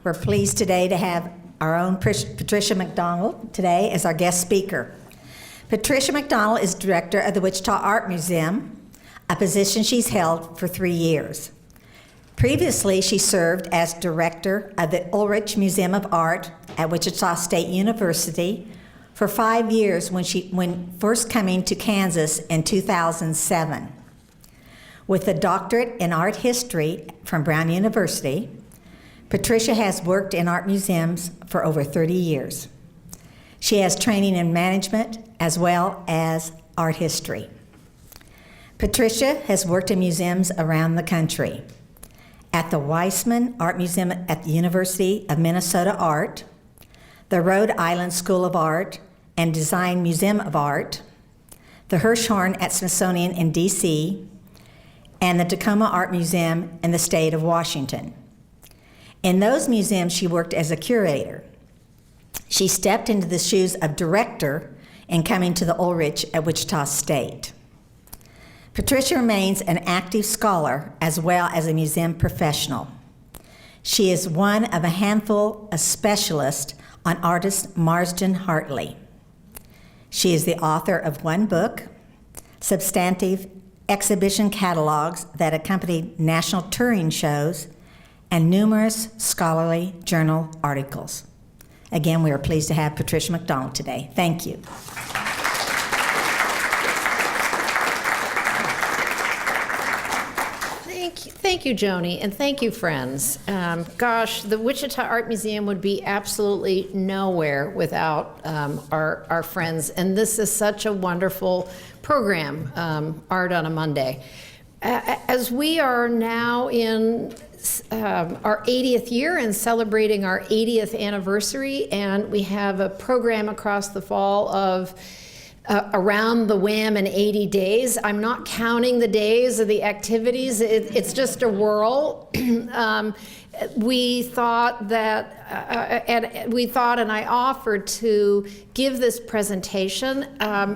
We're pleased today to have our own Patricia McDonnell today as our guest speaker. Patricia McDonnell is director of the Wichita Art Museum, a position she's held for 3 years. Previously, she served as director of the Ulrich Museum of Art at Wichita State University for 5 years when first coming to Kansas in 2007. With a doctorate in art history from Brown University, Patricia has worked in art museums for over 30 years. She has training in management as well as art history. Patricia has worked in museums around the country. At the Weissman Art Museum at the University of Minnesota Art, the Rhode Island School of Art and Design Museum of Art, the Hirshhorn at Smithsonian in DC, and the Tacoma Art Museum in the state of Washington. In those museums, she worked as a curator. She stepped into the shoes of director in coming to the Ulrich at Wichita State. Patricia remains an active scholar as well as a museum professional. She is one of a handful of specialists on artist Marsden Hartley. She is the author of one book, substantive exhibition catalogs that accompanied national touring shows, and numerous scholarly journal articles. Again, we are pleased to have Patricia McDonnell today. Thank you. Thank you, Joni, and thank you, friends. Gosh, the Wichita Art Museum would be absolutely nowhere without our friends, and this is such a wonderful program, Art on a Monday. As we are now in our 80th year and celebrating our 80th anniversary, and we have a program across the fall of around the whim in 80 days. I'm not counting the days of the activities. It's just a whirl. We thought that, and I offered to give this presentation.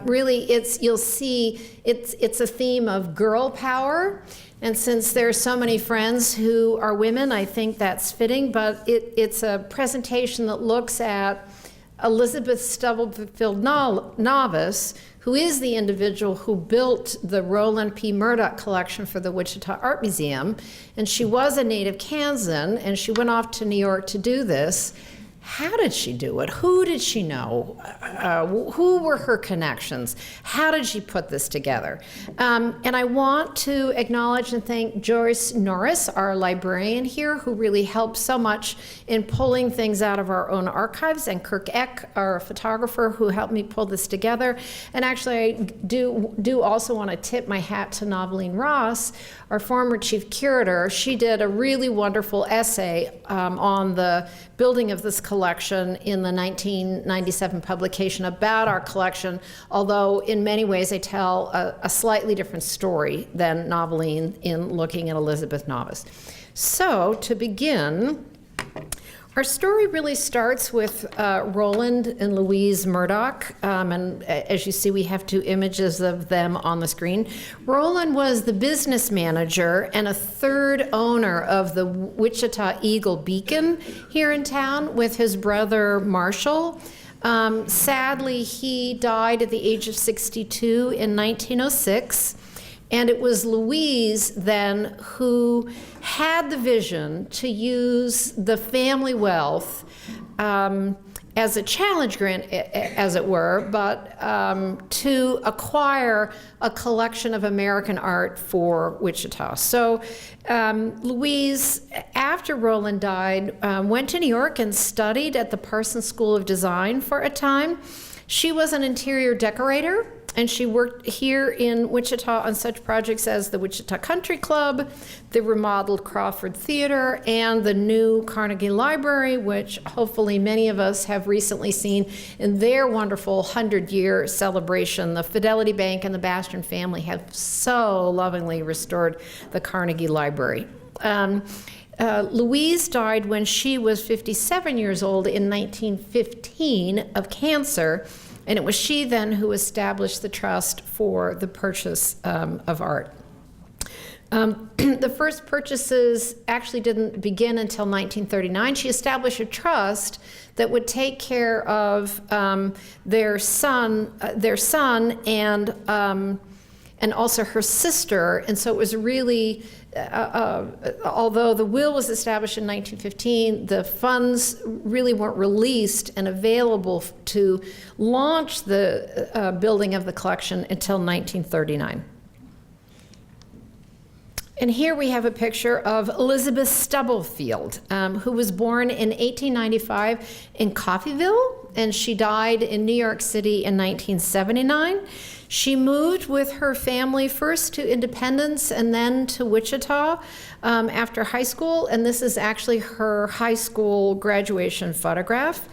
Really, you'll see, it's a theme of girl power. And since there are so many friends who are women, I think that's fitting, but it's a presentation that looks at Elizabeth Stubblefield Navas, who is the individual who built the Roland P. Murdock collection for the Wichita Art Museum. And she was a native Kansan, and she went off to New York to do this. How did she do it? Who did she know? Who were her connections? How did she put this together? And I want to acknowledge and thank Joyce Norris, our librarian here, who really helped so much in pulling things out of our own archives, and Kirk Eck, our photographer, who helped me pull this together. And actually, I do also want to tip my hat to Noveline Ross, our former chief curator. She did a really wonderful essay on the building of this collection in the 1997 publication about our collection, although in many ways they tell a slightly different story than Noveline in looking at Elizabeth Navas. So to begin, our story really starts with Roland and Louise Murdock, and as you see, we have two images of them on the screen. Roland was the business manager and a third owner of the Wichita Eagle Beacon here in town with his brother Marshall. Sadly, he died at the age of 62 in 1906. And it was Louise then who had the vision to use the family wealth as a challenge grant, as it were, but to acquire a collection of American art for Wichita. So Louise, after Roland died, went to New York and studied at the Parsons School of Design for a time. She was an interior decorator, and she worked here in Wichita on such projects as the Wichita Country Club, the remodeled Crawford Theater, and the new Carnegie Library, which hopefully many of us have recently seen in their wonderful 100-year celebration. The Fidelity Bank and the Bastian family have so lovingly restored the Carnegie Library. Louise died when she was 57 years old in 1915 of cancer, and it was she then who established the trust for the purchase of art. The first purchases actually didn't begin until 1939. She established a trust that would take care of their son, and also her sister. And so it was really, although the will was established in 1915, the funds really weren't released and available to launch the building of the collection until 1939. And here we have a picture of Elizabeth Stubblefield, who was born in 1895 in Coffeyville, and she died in New York City in 1979. She moved with her family first to Independence and then to Wichita after high school, and this is actually her high school graduation photograph.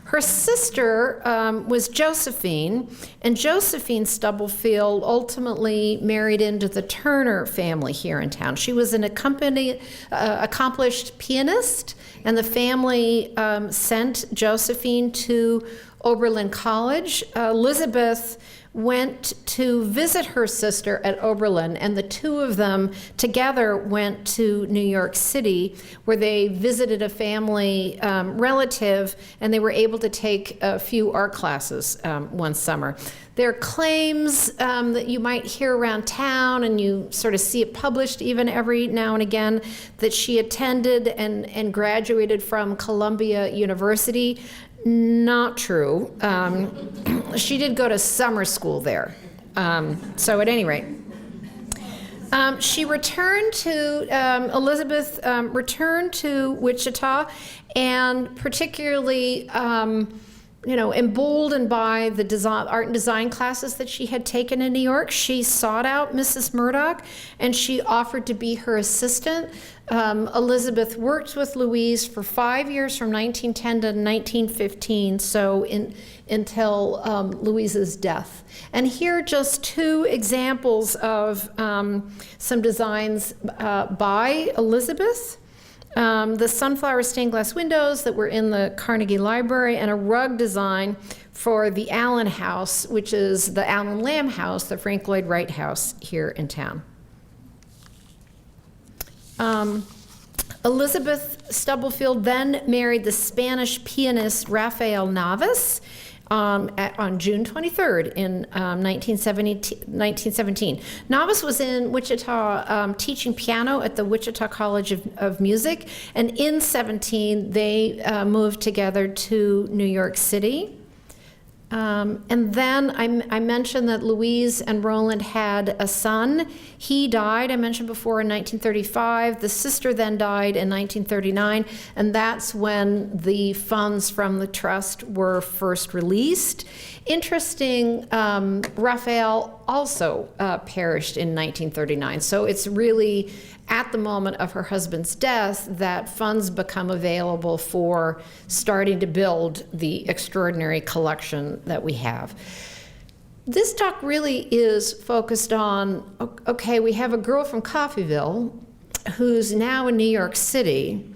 Her sister was Josephine, and Josephine Stubblefield ultimately married into the Turner family here in town. She was an accomplished pianist, and the family sent Josephine to Oberlin College. Elizabeth went to visit her sister at Oberlin, and the two of them together went to New York City, where they visited a family relative, and they were able to take a few art classes one summer. There are claims that you might hear around town, and you sort of see it published even every now and again, that she attended and graduated from Columbia University. Not true. She did go to summer school there. So at any rate, she returned to, Elizabeth returned to Wichita, and particularly, emboldened by the art and design classes that she had taken in New York, she sought out Mrs. Murdock, and she offered to be her assistant. Elizabeth worked with Louise for 5 years, from 1910 to 1915, so until Louise's death. And here are just two examples of some designs by Elizabeth. The sunflower stained glass windows that were in the Carnegie Library, and a rug design for the Allen House, which is the Allen Lamb House, the Frank Lloyd Wright house here in town. Elizabeth Stubblefield then married the Spanish pianist Rafael Navas on June 23rd in 1917. Navas was in Wichita teaching piano at the Wichita College of Music, and in 17 they moved together to New York City. And then I mentioned that Louise and Roland had a son. He died, I mentioned before, in 1935. The sister then died in 1939, and that's when the funds from the trust were first released. Interesting, Raphael also perished in 1939, so it's really at the moment of her husband's death that funds become available for starting to build the extraordinary collection that we have. This talk really is focused on, okay, we have a girl from Coffeyville who's now in New York City,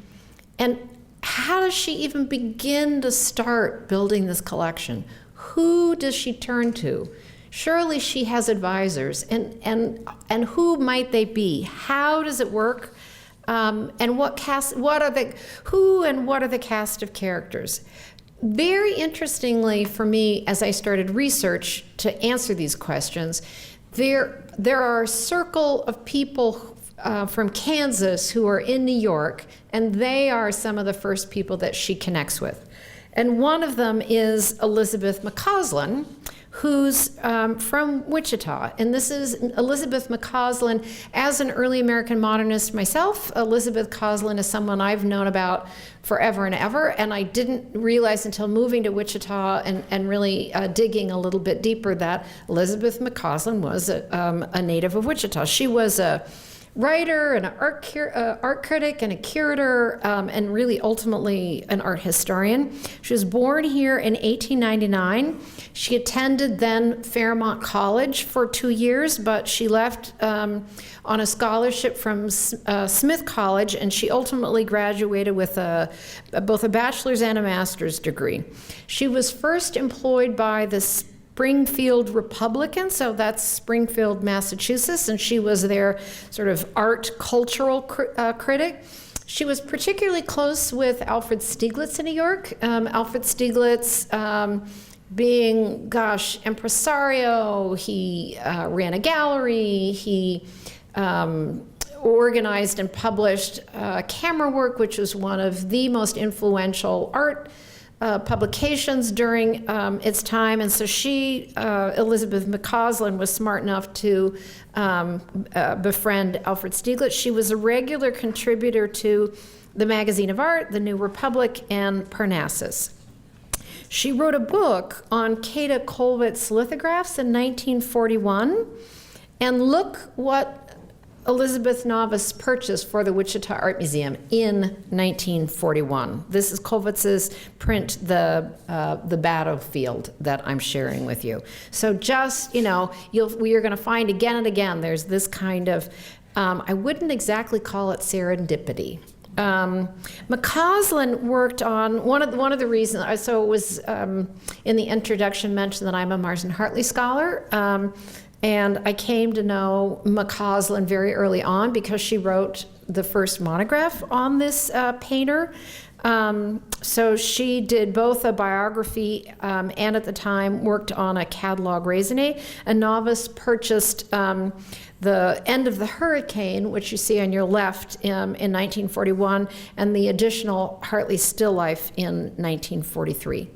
and how does she even begin to start building this collection? Who does she turn to? Surely she has advisors, and who might they be? How does it work? And what are the cast of characters? Very interestingly for me, as I started research to answer these questions, there are a circle of people from Kansas who are in New York, and they are some of the first people that she connects with. And one of them is Elizabeth Mccausland, who's from Wichita. And this is Elizabeth Mccausland. As an early American modernist myself, Elizabeth Mccausland is someone I've known about forever and ever, and I didn't realize until moving to Wichita and really digging a little bit deeper that Elizabeth Mccausland was a native of Wichita. She was a writer and an art critic and a curator, and really ultimately an art historian. She was born here in 1899. She attended then Fairmont College for 2 years, but she left on a scholarship from Smith College, and she ultimately graduated with both a bachelor's and a master's degree. She was first employed by the Springfield Republican, so that's Springfield, Massachusetts, and she was their sort of art cultural critic. She was particularly close with Alfred Stieglitz in New York. Alfred Stieglitz being, impresario, he ran a gallery, he organized and published camera work, which was one of the most influential art publications during its time. And so she, Elizabeth Mccausland, was smart enough to befriend Alfred Stieglitz. She was a regular contributor to the Magazine of Art, the New Republic, and Parnassus. She wrote a book on Kata Kollwitz's lithographs in 1941, and look what Elizabeth Navas purchased for the Wichita Art Museum in 1941. This is Kollwitz's print, the battlefield that I'm sharing with you. So just, you're going to find again and again, there's this kind of, I wouldn't exactly call it serendipity. Mccausland worked on one of the reasons, so it was in the introduction mentioned that I'm a Marsden Hartley scholar. And I came to know Mccausland very early on because she wrote the first monograph on this painter. So she did both a biography and at the time worked on a catalog raisonné. And Navas purchased the End of the Hurricane, which you see on your left in 1941, and the additional Hartley still life in 1943.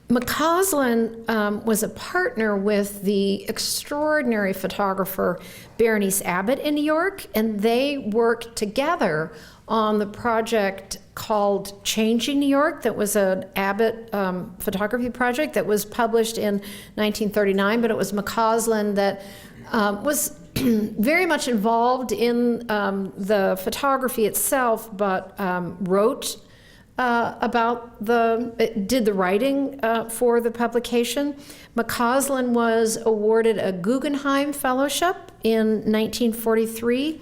Mccausland was a partner with the extraordinary photographer Berenice Abbott in New York, and they worked together on the project called Changing New York, that was an Abbott photography project that was published in 1939, but it was Mccausland that was very much involved in the photography itself, but wrote did the writing for the publication. Mccausland was awarded a Guggenheim Fellowship in 1943,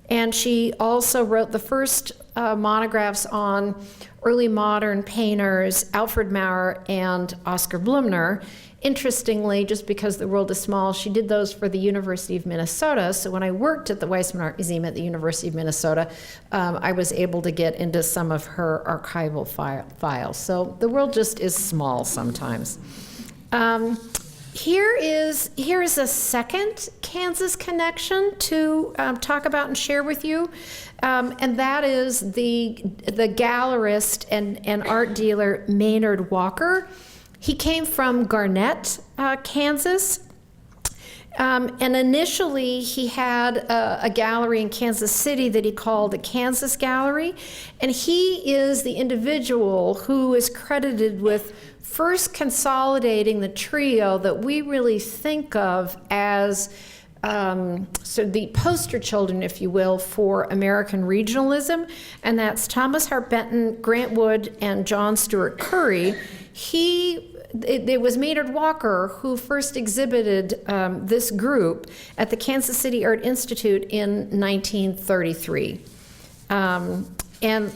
and she also wrote the first monographs on early modern painters, Alfred Maurer and Oscar Blumner. Interestingly, just because the world is small, she did those for the University of Minnesota. So when I worked at the Weissman Art Museum at the University of Minnesota, I was able to get into some of her archival files. So the world just is small sometimes. Here is a second Kansas connection to talk about and share with you, and that is the gallerist and art dealer Maynard Walker. He came from Garnett, Kansas, and initially he had a gallery in Kansas City that he called the Kansas Gallery, and he is the individual who is credited with first consolidating the trio that we really think of as so the poster children, if you will, for American regionalism, and that's Thomas Hart Benton, Grant Wood, and John Stuart Curry. It was Maynard Walker who first exhibited this group at the Kansas City Art Institute in 1933. And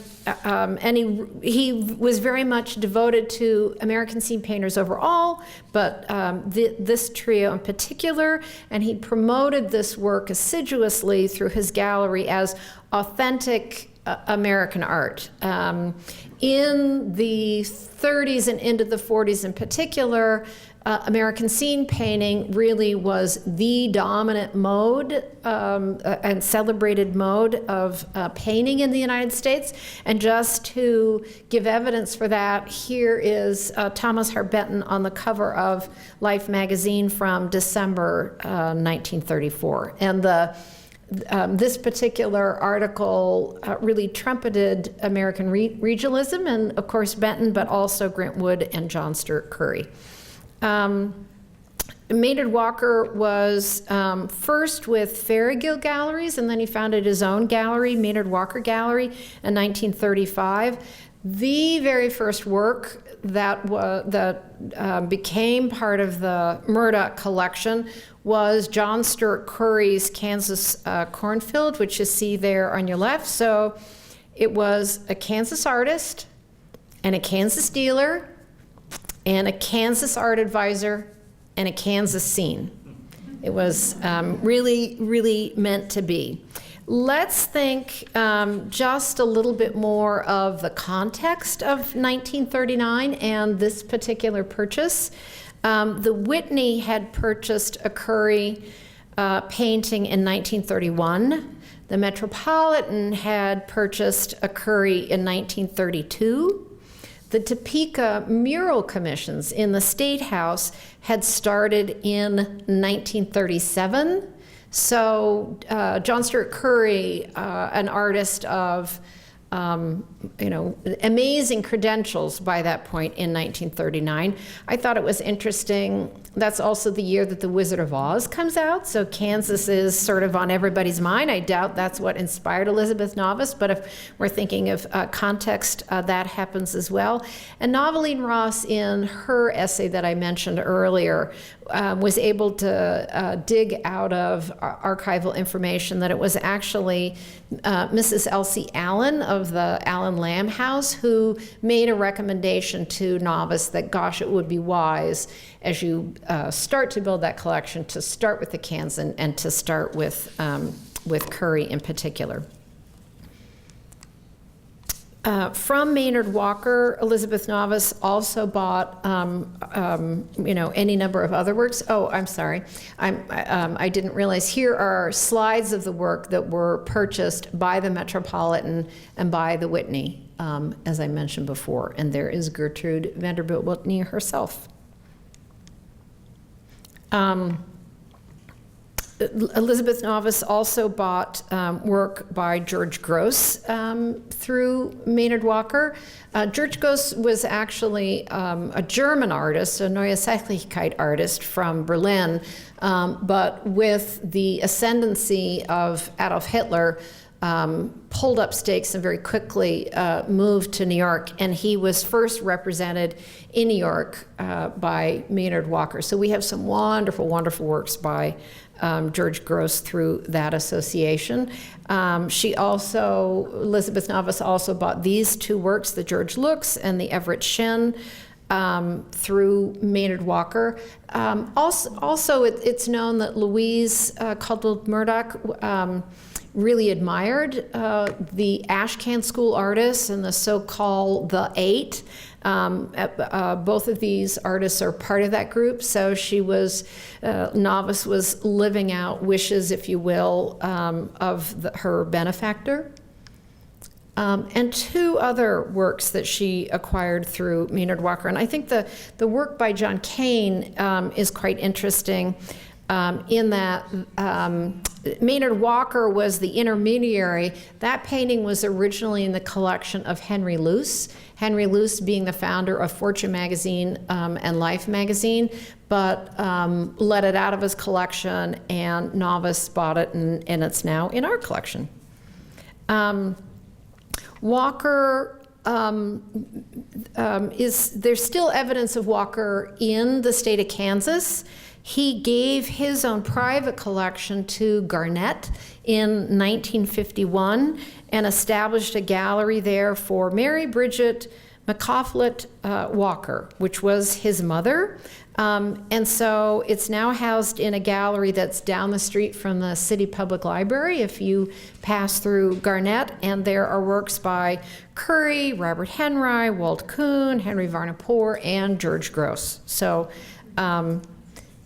he was very much devoted to American scene painters overall, but this trio in particular, and he promoted this work assiduously through his gallery as authentic American art. In the 30s and into the 40s in particular, American scene painting really was the dominant mode and celebrated mode of painting in the United States. And just to give evidence for that, here is Thomas Hart Benton on the cover of Life magazine from December 1934. And this particular article really trumpeted American regionalism, and of course Benton, but also Grant Wood and John Stuart Curry. Maynard Walker was first with Farragill Galleries, and then he founded his own gallery, Maynard Walker Gallery, in 1935. The very first work that became part of the Murdock collection was John Stuart Curry's Kansas Cornfield, which you see there on your left. So it was a Kansas artist and a Kansas dealer and a Kansas art advisor, and a Kansas scene. It was really, really meant to be. Let's think just a little bit more of the context of 1939 and this particular purchase. The Whitney had purchased a Curry painting in 1931. The Metropolitan had purchased a Curry in 1932. The Topeka mural commissions in the State House had started in 1937. So John Stuart Curry, an artist of amazing credentials by that point in 1939. I thought it was interesting. That's also the year that The Wizard of Oz comes out, so Kansas is sort of on everybody's mind. I doubt that's what inspired Elizabeth Navas, but if we're thinking of context, that happens as well. And Noveline Ross, in her essay that I mentioned earlier, was able to dig out of archival information that it was actually Mrs. Elsie Allen of the Allen Lamb House who made a recommendation to Navas that, gosh, it would be wise as you start to build that collection to start with the Kansan and to start with Curry in particular. From Maynard Walker, Elizabeth Navas also bought, any number of other works. Oh, I'm sorry. I didn't realize here are slides of the work that were purchased by the Metropolitan and by the Whitney, as I mentioned before. And there is Gertrude Vanderbilt Whitney herself. Elizabeth Navas also bought work by George Gross through Maynard Walker. George Gross was actually a German artist, a Neue Zeitlichkeit artist from Berlin, but with the ascendancy of Adolf Hitler, pulled up stakes and very quickly moved to New York, and he was first represented in New York by Maynard Walker. So we have some wonderful, wonderful works by George Gross through that association. Elizabeth Navas also bought these two works, the George Looks and the Everett Shin, through Maynard Walker. Also, it's known that Louise Caldwell Murdock really admired the Ashcan School artists and the so-called The Eight. Both of these artists are part of that group, so Navas was living out wishes, if you will, of her benefactor. And two other works that she acquired through Maynard Walker. And I think the work by John Kane is quite interesting in that Maynard Walker was the intermediary. That painting was originally in the collection of Henry Luce. Henry Luce being the founder of Fortune magazine and Life magazine, but let it out of his collection, and Navas bought it, and it's now in our collection. Walker there's still evidence of Walker in the state of Kansas. He gave his own private collection to Garnett in 1951 and established a gallery there for Mary Bridget Mccausland Walker, which was his mother. And so it's now housed in a gallery that's down the street from the City Public Library if you pass through Garnett, and there are works by Curry, Robert Henry, Walt Kuhn, Henry Varnapur, and George Gross. So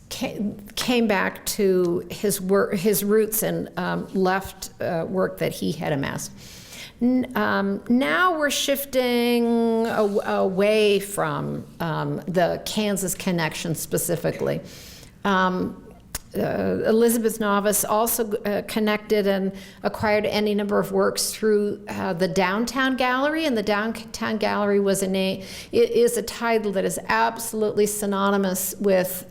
came back to his roots and left work that he had amassed. Now we're shifting away from the Kansas connection specifically. Elizabeth Navas also connected and acquired any number of works through the Downtown Gallery, and the Downtown Gallery is a title that is absolutely synonymous with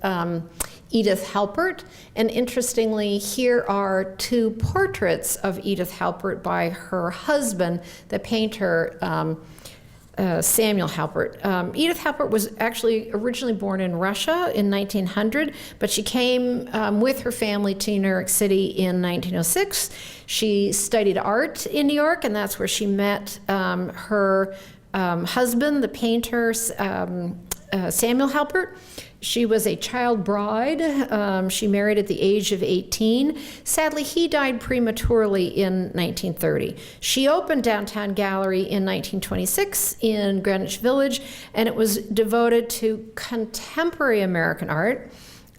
Edith Halpert. And interestingly, here are two portraits of Edith Halpert by her husband, the painter Samuel Halpert. Edith Halpert was actually originally born in Russia in 1900, but she came with her family to New York City in 1906. She studied art in New York, and that's where she met her husband, the painter Samuel Halpert. She was a child bride. She married at the age of 18. Sadly, he died prematurely in 1930. She opened Downtown Gallery in 1926 in Greenwich Village, and it was devoted to contemporary American art.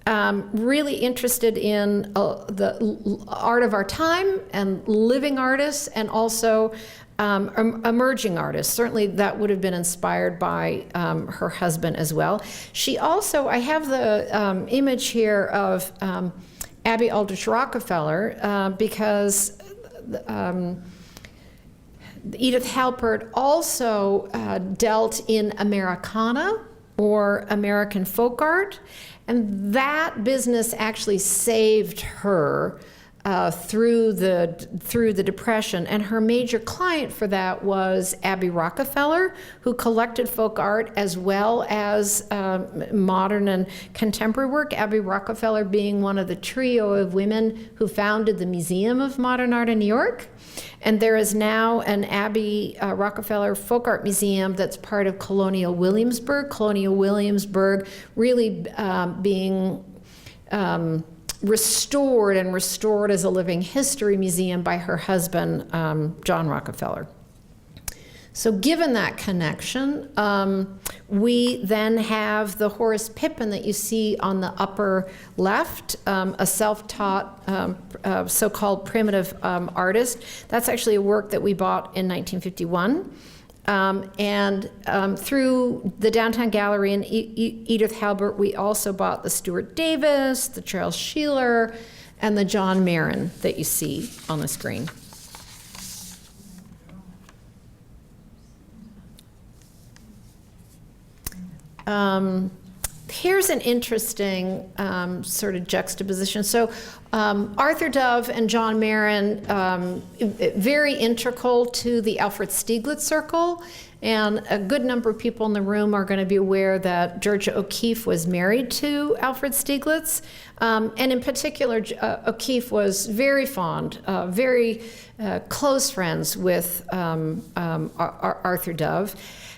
Really interested in the art of our time and living artists, and also emerging artists. Certainly that would have been inspired by her husband as well. She also, I have the image here of Abby Aldrich Rockefeller because Edith Halpert also dealt in Americana, or American folk art, and that business actually saved her through the Depression. And her major client for that was Abby Rockefeller, who collected folk art as well as modern and contemporary work. Abby Rockefeller being one of the trio of women who founded the Museum of Modern Art in New York. And there is now an Abby Rockefeller Folk Art Museum that's part of Colonial Williamsburg. Colonial Williamsburg really being restored as a living history museum by her husband, John Rockefeller. So given that connection, we then have the Horace Pippin that you see on the upper left, a self-taught so-called primitive artist. That's actually a work that we bought in 1951. Through the Downtown Gallery and Edith Halpert, we also bought the Stuart Davis, the Charles Sheeler, and the John Marin that you see on the screen. Here's an interesting sort of juxtaposition. So Arthur Dove and John Marin, very integral to the Alfred Stieglitz Circle, and a good number of people in the room are going to be aware that Georgia O'Keeffe was married to Alfred Stieglitz, and in particular, O'Keeffe was very fond, very close friends with Arthur Dove.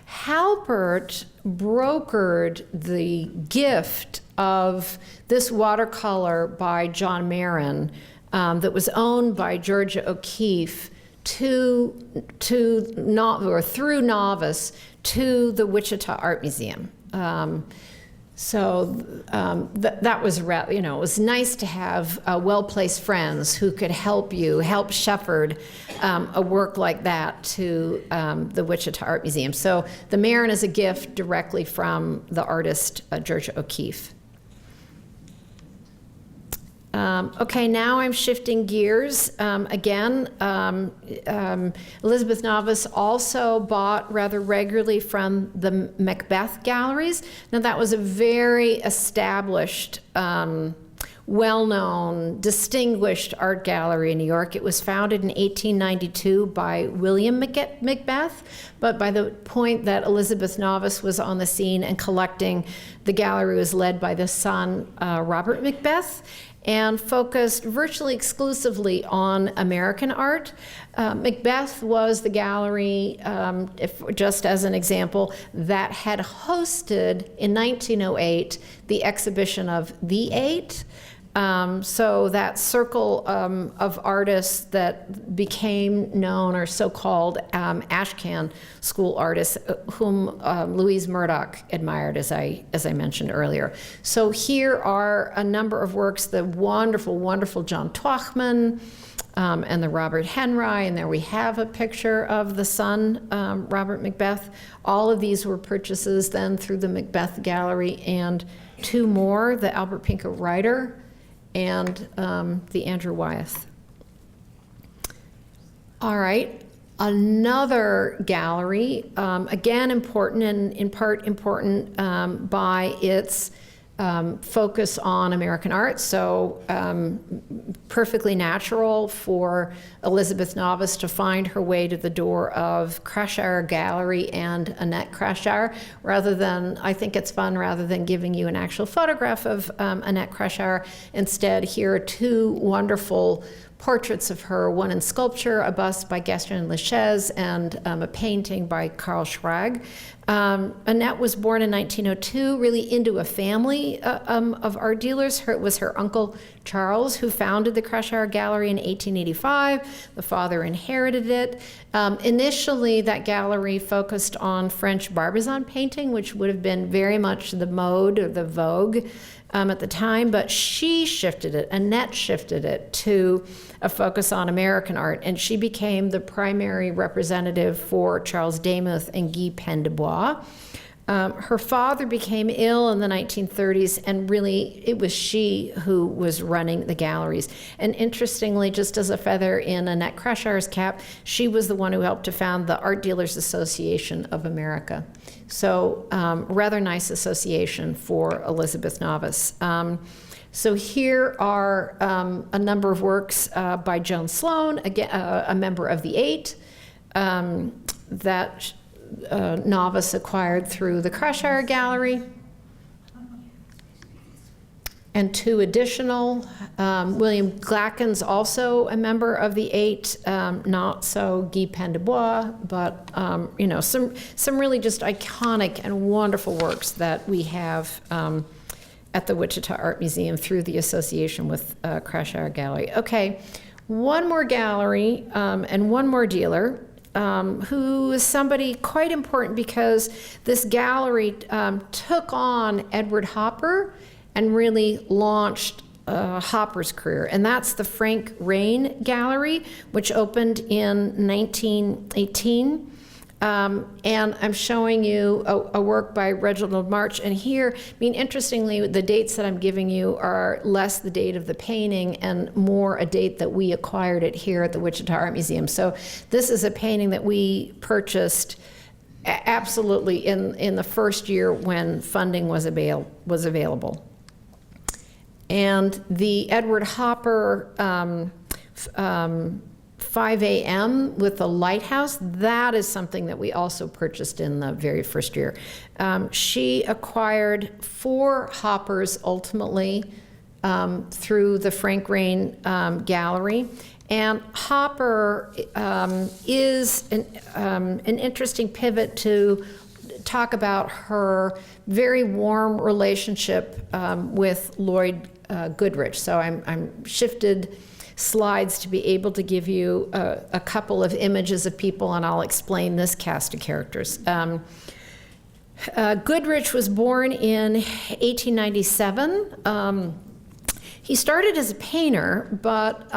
Halpert brokered the gift of this watercolor by John Marin that was owned by Georgia O'Keeffe through Navas to the Wichita Art Museum. That was, it was nice to have well-placed friends who could help shepherd a work like that to the Wichita Art Museum. So the Marin is a gift directly from the artist Georgia O'Keeffe. Okay, now I'm shifting gears. Again, Elizabeth Navas also bought rather regularly from the Macbeth galleries. Now that was a very established, well-known, distinguished art gallery in New York. It was founded in 1892 by William Macbeth, but by the point that Elizabeth Navas was on the scene and collecting, the gallery was led by the son, Robert Macbeth, and focused virtually exclusively on American art. Macbeth was the gallery, just as an example, that had hosted in 1908 the exhibition of The Eight. So that circle of artists that became known, or so-called Ashcan school artists, whom Louise Murdock admired, as I mentioned earlier. So here are a number of works: the wonderful, wonderful John Twachman, and the Robert Henry, and there we have a picture of the son, Robert Macbeth. All of these were purchases then through the Macbeth Gallery, and two more, the Albert Pinker Ryder and the Andrew Wyeth. All right, another gallery, again important, and in part important by its focus on American art. So perfectly natural for Elizabeth Navas to find her way to the door of Krashire Gallery and Annette Krashire. I think it's fun, rather than giving you an actual photograph of Annette Krashire, instead here are two wonderful portraits of her, one in sculpture, a bust by Gaston Lachaise, and a painting by Carl Schrag. Annette was born in 1902, really into a family of art dealers. It was her uncle Charles who founded the Krashauer Gallery in 1885. The father inherited it. Initially, that gallery focused on French Barbizon painting, which would have been very much the mode or the vogue at the time, but Annette shifted it to a focus on American art, and she became the primary representative for Charles Demuth and Guy Pendubois. Her father became ill in the 1930s, and really it was she who was running the galleries. And interestingly, just as a feather in Annette Krashauer's cap, she was the one who helped to found the Art Dealers Association of America. So rather nice association for Elizabeth Navas. So here are a number of works by Joan Sloan, again, a member of the Eight, that Navas acquired through the Krashauer Gallery. And two additional. William Glacken's also a member of the Eight, not so Guy Pendubois, but some really just iconic and wonderful works that we have at the Wichita Art Museum through the association with Krashauer Gallery. Okay, one more gallery and one more dealer. Who is somebody quite important because this gallery took on Edward Hopper and really launched Hopper's career. And that's the Frank Rain Gallery, which opened in 1918. And I'm showing you a work by Reginald March. And here, interestingly, the dates that I'm giving you are less the date of the painting and more a date that we acquired it here at the Wichita Art Museum. So this is a painting that we purchased absolutely in the first year when funding was available. And the Edward Hopper 5 a.m. with the lighthouse, that is something that we also purchased in the very first year. She acquired 4 Hoppers ultimately through the Frank Rain Gallery. And Hopper is an interesting pivot to talk about her very warm relationship with Lloyd Goodrich. So I'm shifted slides to be able to give you a couple of images of people, and I'll explain this cast of characters. Goodrich was born in 1897. He started as a painter, but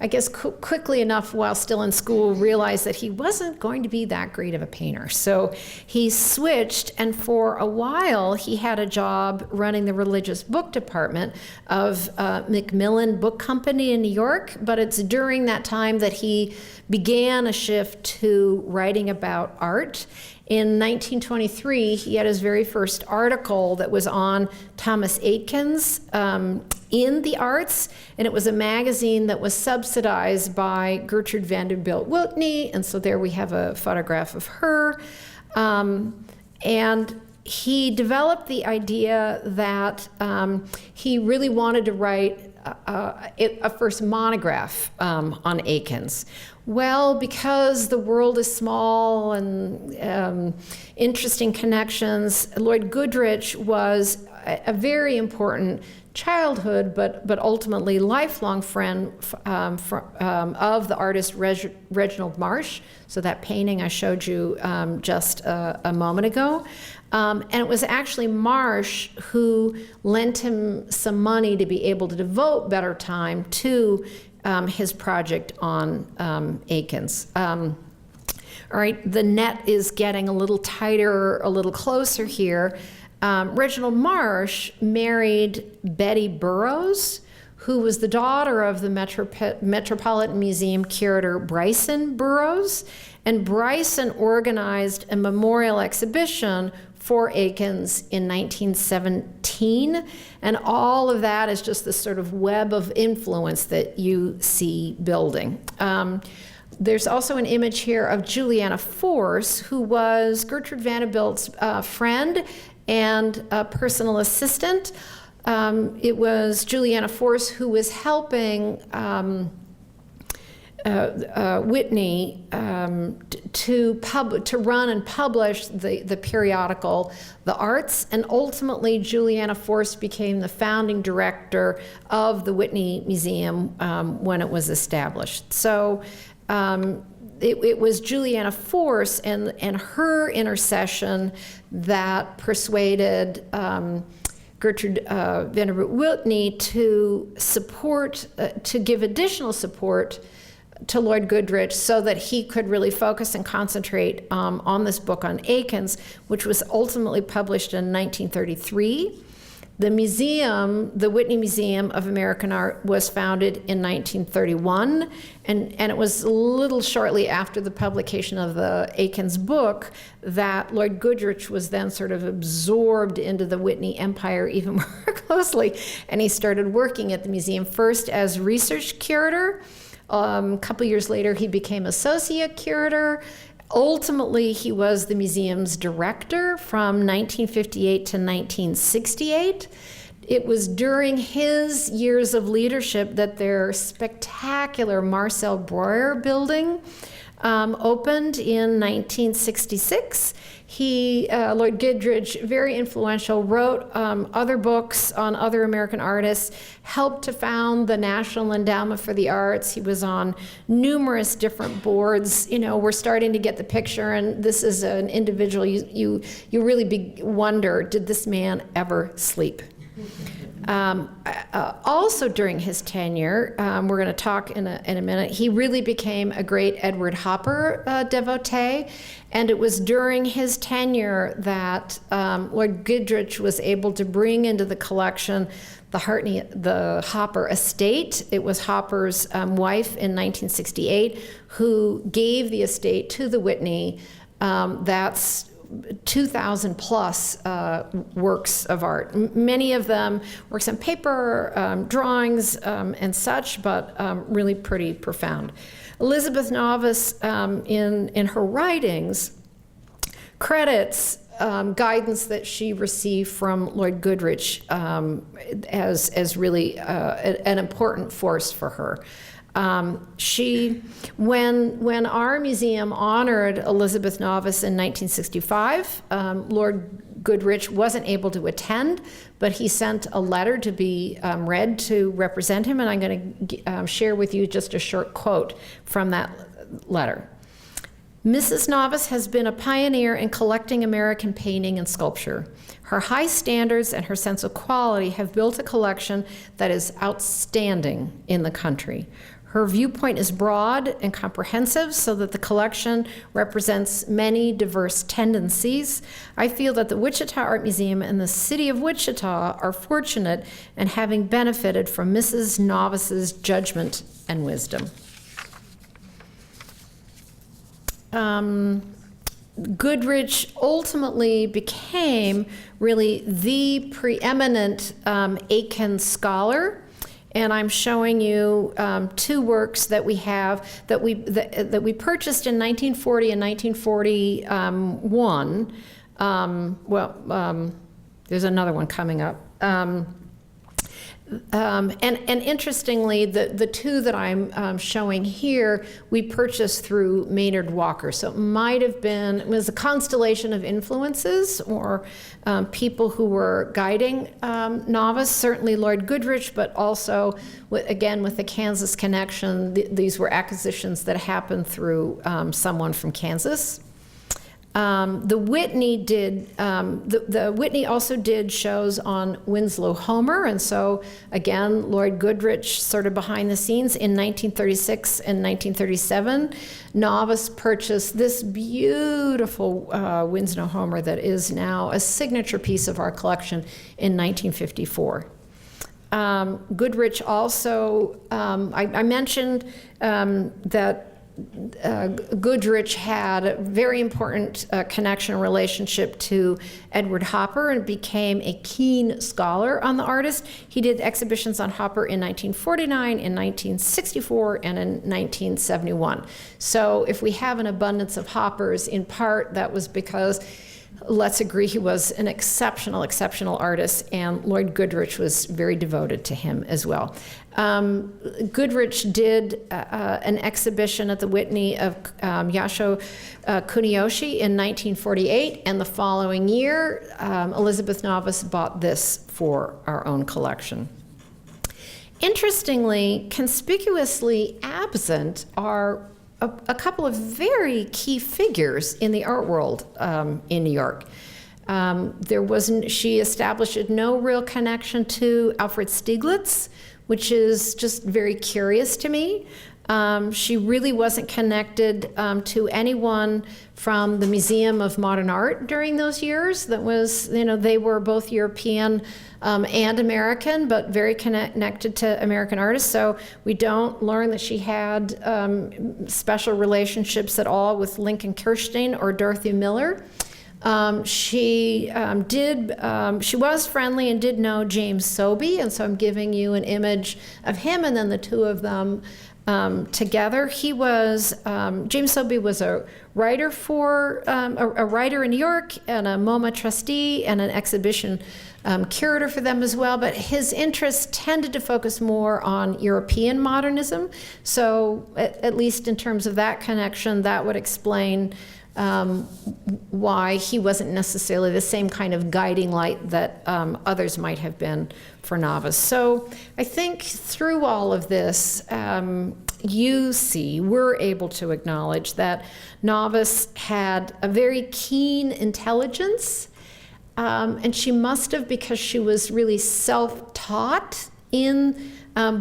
I guess quickly enough while still in school realized that he wasn't going to be that great of a painter. So he switched, and for a while he had a job running the religious book department of Macmillan Book Company in New York, but it's during that time that he began a shift to writing about art. In 1923, he had his very first article that was on Thomas Aitken's in the Arts, and it was a magazine that was subsidized by Gertrude Vanderbilt Whitney, and so there we have a photograph of her. And he developed the idea that he really wanted to write a first monograph on Aikens. Well, because the world is small and interesting connections, Lloyd Goodrich was a very important childhood, but ultimately lifelong friend of the artist Reginald Marsh. So that painting I showed you just a moment ago. And it was actually Marsh who lent him some money to be able to devote better time to his project on Aikens. All right, the net is getting a little tighter, a little closer here. Reginald Marsh married Betty Burroughs, who was the daughter of the Metropolitan Museum curator Bryson Burroughs. And Bryson organized a memorial exhibition for Aikens in 1917. And all of that is just this sort of web of influence that you see building. There's also an image here of Juliana Force, who was Gertrude Vanderbilt's friend and a personal assistant. it was Juliana Force who was helping Whitney to run and publish the periodical The Arts, and ultimately Juliana Force became the founding director of the Whitney Museum when it was established. So it was Juliana Force and her intercession that persuaded Gertrude Vanderbilt Whitney to support, to give additional support to Lord Goodrich so that he could really focus and concentrate on this book on Aikens, which was ultimately published in 1933. The museum, the Whitney Museum of American Art, was founded in 1931, and it was a little shortly after the publication of the Aikens book that Lord Goodrich was then sort of absorbed into the Whitney empire even more closely, and he started working at the museum first as research curator. A couple years later, he became associate curator. Ultimately, he was the museum's director from 1958 to 1968. It was during his years of leadership that their spectacular Marcel Breuer building opened in 1966. Lord Goodrich, very influential, wrote other books on other American artists, helped to found the National Endowment for the Arts. He was on numerous different boards. You know, we're starting to get the picture, and this is an individual, you really wonder, did this man ever sleep? Also during his tenure, we're going to talk in a minute, he really became a great Edward Hopper devotee, and it was during his tenure that Lord Goodrich was able to bring into the collection the Hopper estate. It was Hopper's wife in 1968 who gave the estate to the Whitney. That's 2,000 plus works of art. Many of them works on paper, drawings, and such, but really pretty profound. Elizabeth Navas, in her writings, credits guidance that she received from Lord Goodrich as really an important force for her. When our museum honored Elizabeth Navas in 1965, Lord Goodrich wasn't able to attend, but he sent a letter to be read to represent him, and I'm going to share with you just a short quote from that letter. Mrs. Navas has been a pioneer in collecting American painting and sculpture. Her high standards and her sense of quality have built a collection that is outstanding in the country. Her viewpoint is broad and comprehensive so that the collection represents many diverse tendencies. I feel that the Wichita Art Museum and the city of Wichita are fortunate in having benefited from Mrs. Navas's judgment and wisdom. Goodrich ultimately became really the preeminent Aiken scholar. And I'm showing you two works that we have that we purchased in 1940 and 1941. There's another one coming up. And interestingly, the two that I'm showing here, we purchased through Maynard Walker. So it was a constellation of influences or people who were guiding Navas, certainly Lord Goodrich, but also, again, with the Kansas connection, these were acquisitions that happened through someone from Kansas. The Whitney also did shows on Winslow Homer, and so again, Lord Goodrich sort of behind the scenes. In 1936 and 1937, Navas purchased this beautiful Winslow Homer that is now a signature piece of our collection in 1954. Goodrich also, I mentioned that Goodrich had a very important connection and relationship to Edward Hopper and became a keen scholar on the artist. He did exhibitions on Hopper in 1949, in 1964, and in 1971. So if we have an abundance of Hoppers, in part that was because let's agree he was an exceptional artist, and Lloyd Goodrich was very devoted to him as well. Goodrich did an exhibition at the Whitney of Yasho Kuniyoshi in 1948, and the following year, Elizabeth Navas bought this for our own collection. Interestingly, conspicuously absent are a couple of very key figures in the art world in New York. She established no real connection to Alfred Stieglitz, which is just very curious to me. She really wasn't connected to anyone from the Museum of Modern Art during those years. That was, they were both European and American, but very connected to American artists. So we don't learn that she had special relationships at all with Lincoln Kirstein or Dorothy Miller. She was friendly and did know James Sobey, and so I'm giving you an image of him and then the two of them together. James Sobey was a writer a writer in New York and a MoMA trustee and an exhibition curator for them as well, but his interests tended to focus more on European modernism. So at least in terms of that connection, that would explain why he wasn't necessarily the same kind of guiding light that others might have been for Navas. So I think through all of this, we're able to acknowledge that Navas had a very keen intelligence, and she must have, because she was really self-taught in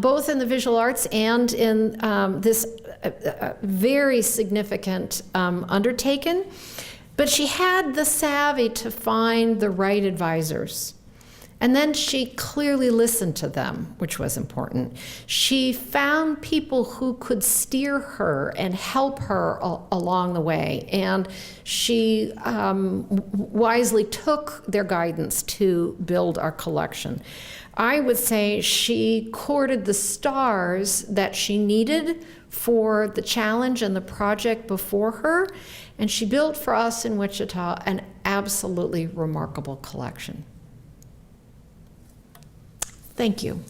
both in the visual arts and in this very significant undertaking. But she had the savvy to find the right advisors. And then she clearly listened to them, which was important. She found people who could steer her and help her along the way. And she wisely took their guidance to build our collection. I would say she courted the stars that she needed for the challenge and the project before her, and she built for us in Wichita an absolutely remarkable collection. Thank you.